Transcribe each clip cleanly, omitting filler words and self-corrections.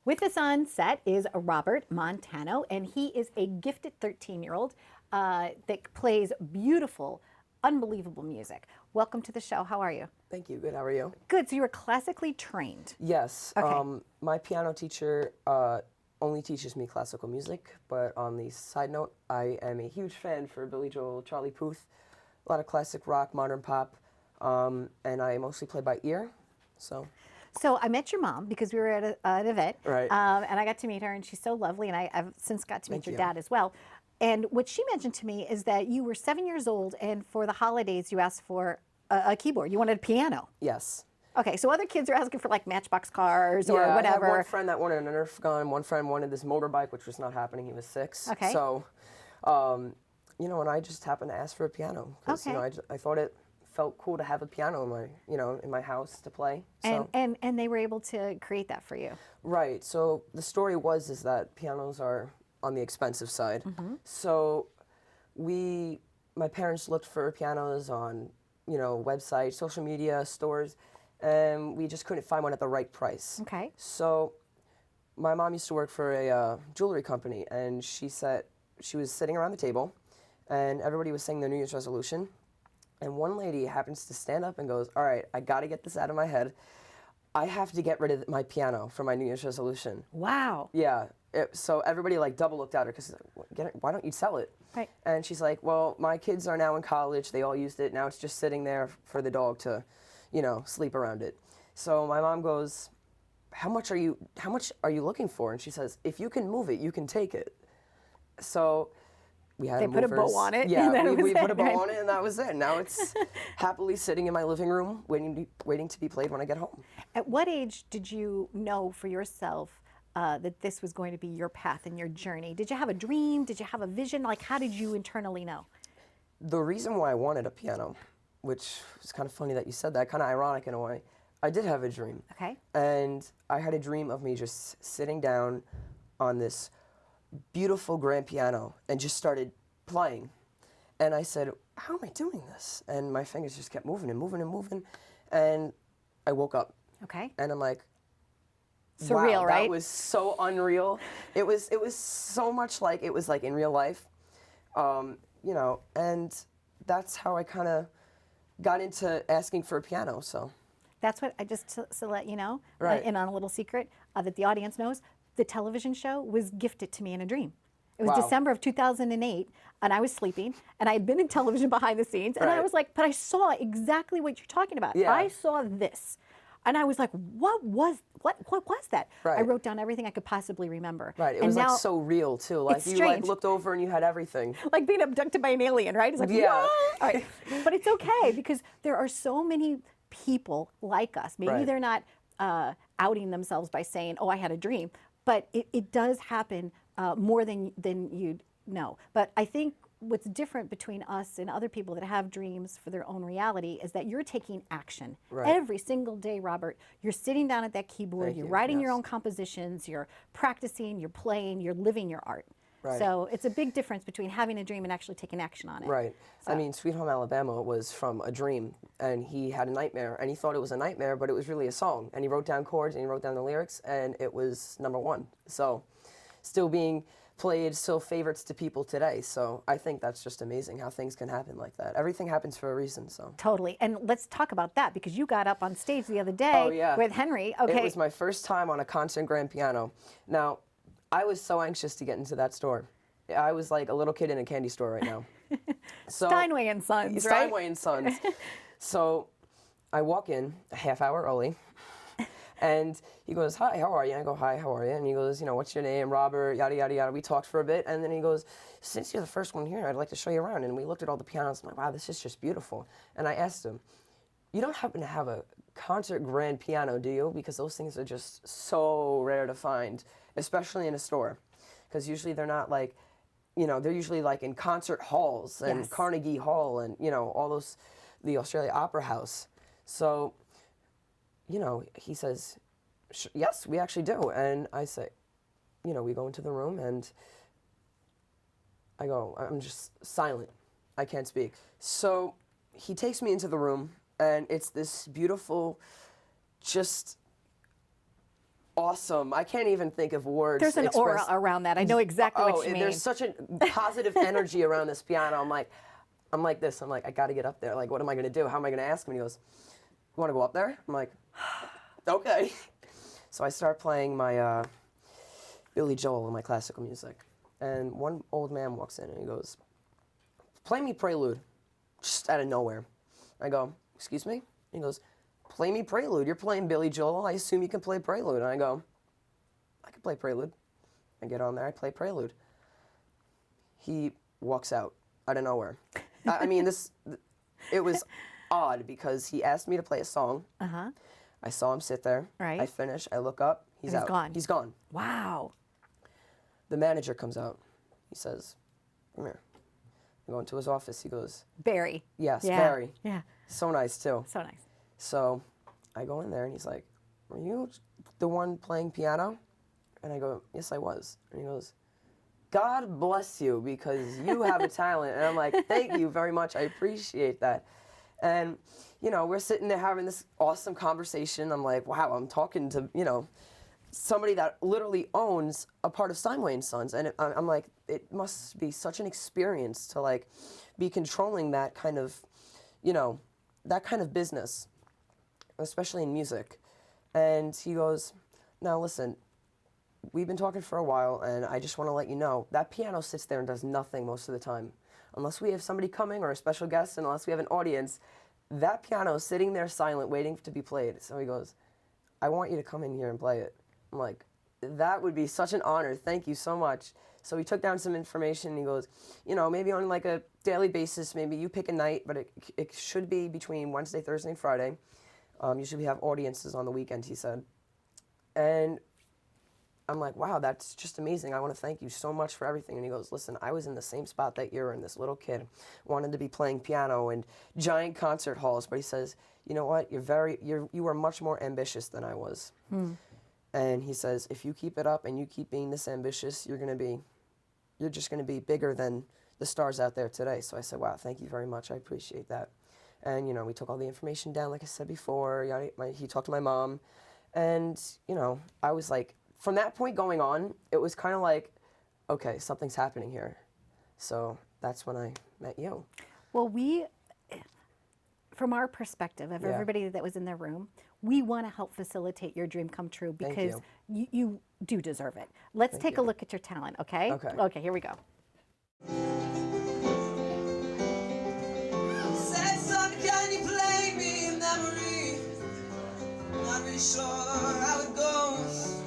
With us on set is Robert Montano, and he is a gifted 13-year-old that plays beautiful, unbelievable music. Welcome to the show. How are you? Thank you. Good. How are you? Good. So you were classically trained. Yes. Okay. My piano teacher only teaches me classical music, but on the side note, I am a huge fan for Billy Joel, Charlie Puth, a lot of classic rock, modern pop, and I mostly play by ear. So I met your mom because we were at an event, Right. And I got to meet her, and she's so lovely, and I've since got to meet Thank your you. dad as well. And what she mentioned to me is that you were 7 years old, and for the holidays, you asked for a keyboard. You wanted a piano. Yes. Okay, so other kids are asking for like Matchbox cars or Yeah, whatever. I had one friend that wanted a Nerf gun. One friend wanted this motorbike, which was not happening. He was 6. Okay. So, and I just happened to ask for a piano because Okay. I thought it felt cool to have a piano in my house to play. So. And they were able to create that for you. Right. So the story is that pianos are on the expensive side. Mm-hmm. So my parents looked for pianos on, websites, social media, stores, and we just couldn't find one at the right price. Okay. So my mom used to work for a jewelry company, and she said she was sitting around the table, and everybody was saying their New Year's resolution. And one lady happens to stand up and goes, "All right, I got to get this out of my head. I have to get rid of my piano for my New Year's resolution." Wow. Yeah. So everybody double looked at her because why don't you sell it? Right. And she's like, "Well, my kids are now in college. They all used it. Now it's just sitting there for the dog to, sleep around it." So my mom goes, How much are you looking for?" And she says, "If you can move it, you can take it." So we had They put a movers. bow on it, Yeah, and that we was put it, a bow right? on it, and that was it. Now it's happily sitting in my living room, waiting to be played when I get home. At what age did you know for yourself that this was going to be your path and your journey? Did you have a dream? Did you have a vision? Like, how did you internally know? The reason why I wanted a piano, which is kind of funny that you said that, kind of ironic in a way, I did have a dream. Okay. And I had a dream of me just sitting down on this beautiful grand piano and just started playing. And I said, "How am I doing this?" And my fingers just kept moving and moving and moving. And I woke up. Okay. And I'm like, Surreal, wow, right? That was so unreal. It was so much like it was like in real life. And that's how I kind of got into asking for a piano. So That's what I just to let you know, Right. and on a little secret that the audience knows, the television show was gifted to me in a dream. It was Wow. December of 2008, and I was sleeping, and I had been in television behind the scenes, and I Right. was like, but I saw exactly what you're talking about. Yeah. I saw this, and I was like, what was that? I Right. wrote down everything I could possibly remember. Right, it and was now, like so real too. Like it's you strange. looked over and you had everything. like being abducted by an alien, right? It's like, Yeah. what? All right. But it's okay because there are so many people like us. Maybe Right. they're not outing themselves by saying, "Oh, I had a dream," but it does happen more than you'd know. But I think what's different between us and other people that have dreams for their own reality is that you're taking action Right. every single day, Robert. You're sitting down at that keyboard, Thank you're you, writing your yes. own compositions, you're practicing, you're playing, you're living your art. Right. So it's a big difference between having a dream and actually taking action on it. Right. So- I mean, Sweet Home Alabama was from a dream, and he had a nightmare, and he thought it was a nightmare, but it was really a song. And he wrote down chords, and he wrote down the lyrics, and it was #1. So, still being played, still favorites to people today. So I think that's just amazing how things can happen like that. Everything happens for a reason. So. Totally. And let's talk about that because you got up on stage the other day Oh, yeah. with Henry. Okay. It was my first time on a concert grand piano. Now, I was so anxious to get into that store. I was like a little kid in a candy store right now. So, Steinway and Sons, right? Steinway and Sons. So I walk in a half hour early, and he goes, "Hi, how are you?" I go, "Hi, how are you?" And he goes, "What's your name?" "Robert," yada, yada, yada. We talked for a bit, and then he goes, "Since you're the first one here, I'd like to show you around." And we looked at all the pianos. I'm like, "Wow, this is just beautiful." And I asked him, "You don't happen to have a concert grand piano, do you? Because those things are just so rare to find, especially in a store. Because usually they're not like, they're usually like in concert halls and Yes. Carnegie Hall and, all those, the Australia Opera House." So, he says, "Yes, we actually do." And I say, we go into the room and I'm just silent. I can't speak. So he takes me into the room, and it's this beautiful, just awesome. I can't even think of words. There's an aura around that. I know exactly what you mean. There's such a positive energy around this piano. I'm like this. I'm like, I got to get up there. Like, what am I going to do? How am I going to ask him? And he goes, you want to go up there? I'm like, okay. So I start playing my Billy Joel and my classical music. And one old man walks in and he goes, play me Prelude, just out of nowhere. I go, excuse me? He goes, play me Prelude. You're playing Billy Joel. I assume you can play Prelude. And I go, I can play Prelude. I get on there, I play Prelude. He walks out of nowhere. I mean, it was odd because he asked me to play a song. Uh-huh. I saw him sit there. Right. I finish, I look up, he's out. Gone. He's gone. Wow. The manager comes out. He says, come here. I go into his office. He goes, Barry. yes, Yeah. Barry. Yeah. So nice, too. So nice. So I go in there, and he's like, were you the one playing piano? And I go, yes, I was. And he goes, God bless you, because you have a talent. And I'm like, thank you very much. I appreciate that. And, you know, we're sitting there having this awesome conversation. I'm like, wow, I'm talking to, you know, somebody that literally owns a part of Steinway Sons. And I'm like, it must be such an experience to, like, be controlling that kind of, you know, that kind of business, especially in music. And he goes, now listen, we've been talking for a while, and I just want to let you know, that piano sits there and does nothing most of the time. Unless we have somebody coming or a special guest, and unless we have an audience, that piano is sitting there silent, waiting to be played. So he goes, I want you to come in here and play it. I'm like, that would be such an honor. Thank you so much. So he took down some information, and he goes, you know, maybe on like a daily basis, maybe you pick a night, but it should be between Wednesday, Thursday, and Friday. Usually we have audiences on the weekend, he said. And I'm like, wow, that's just amazing. I want to thank you so much for everything. And he goes, listen, I was in the same spot that you're in. This little kid wanted to be playing piano in giant concert halls. But he says, you know what? You are much more ambitious than I was. And he says, if you keep it up and you keep being this ambitious, you're just going to be bigger than the stars out there today. So I said, wow, thank you very much. I appreciate that. And, you know, we took all the information down, like I said before. He talked to my mom. And, you know, I was like, from that point going on, it was kind of like, okay, something's happening here. So that's when I met you. Well, from our perspective of everybody that was in the room, we want to help facilitate your dream come true because you do deserve it. Let's take a look at your talent, okay? Okay. Okay, here we go. Sad son, can you play me a memory? Not really sure how it goes,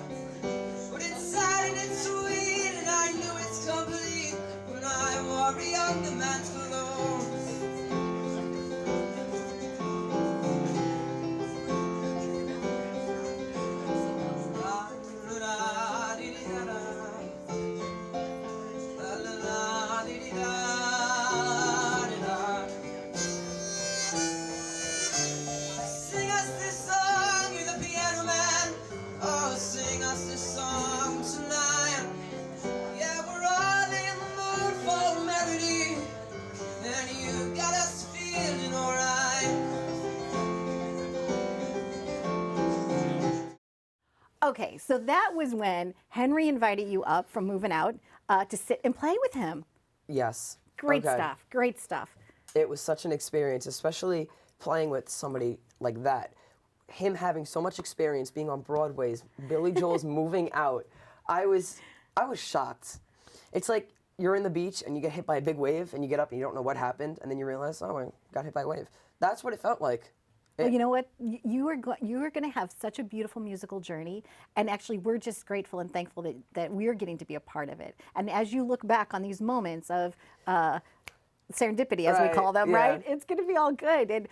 but it's sad and it's sweet, and I knew it's complete when I wore a younger man's clothes. Sing us this song, you're the piano man. Oh, sing us this song tonight. Yeah, we're all in the mood for melody, and you got us feeling alright. Okay, so that was when Henry invited you up from moving out to sit and play with him. Yes. Great Okay. stuff, great stuff. It was such an experience, especially playing with somebody like that. Him having so much experience being on Broadway's, Billy Joel's moving out. I was shocked. It's like you're in the beach and you get hit by a big wave and you get up and you don't know what happened and then you realize, oh, I got hit by a wave. That's what it felt like. Well, you know what? You are going to have such a beautiful musical journey, and actually, we're just grateful and thankful that we're getting to be a part of it. And as you look back on these moments of serendipity, as we call them, right? It's going to be all good. And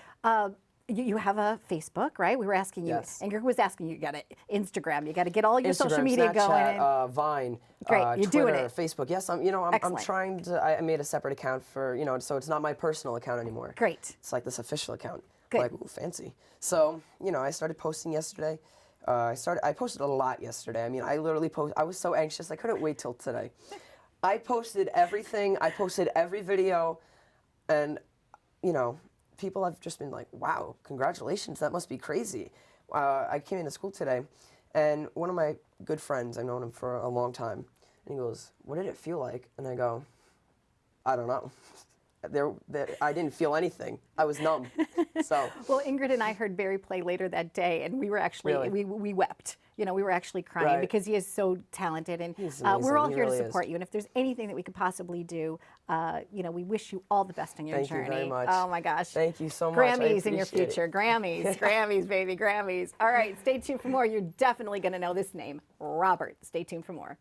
you have a Facebook, right? We were asking you, and Gert was asking you, got an Instagram. You got to get all your social media Snapchat, going. Vine, Great, you're Twitter, doing it. Facebook. Yes, I'm trying to. I made a separate account for so it's not my personal account anymore. Great. It's like this official account. Good. Like, ooh, fancy. So, I started posting yesterday. I posted a lot yesterday. I mean, I literally I was so anxious. I couldn't wait till today. I posted everything. I posted every video. And, people have just been like, wow, congratulations. That must be crazy. I came into school today, And one of my good friends, I've known him for a long time, and he goes, "What did it feel like?" And I go, "I don't know." I didn't feel anything. I was numb. So. Well, Ingrid and I heard Barry play later that day, and we were actually Really? we wept. You know, we were actually crying Right. because he is so talented, and He's we're amazing. all He here really to is. support you. And if there's anything that we could possibly do, you know, we wish you all the best on your Thank you journey. very much. Oh my gosh! Thank you so much. I Grammys in your appreciate it. future. Grammys, Grammys, baby, Grammys. All right, stay tuned for more. You're definitely going to know this name, Robert. Stay tuned for more.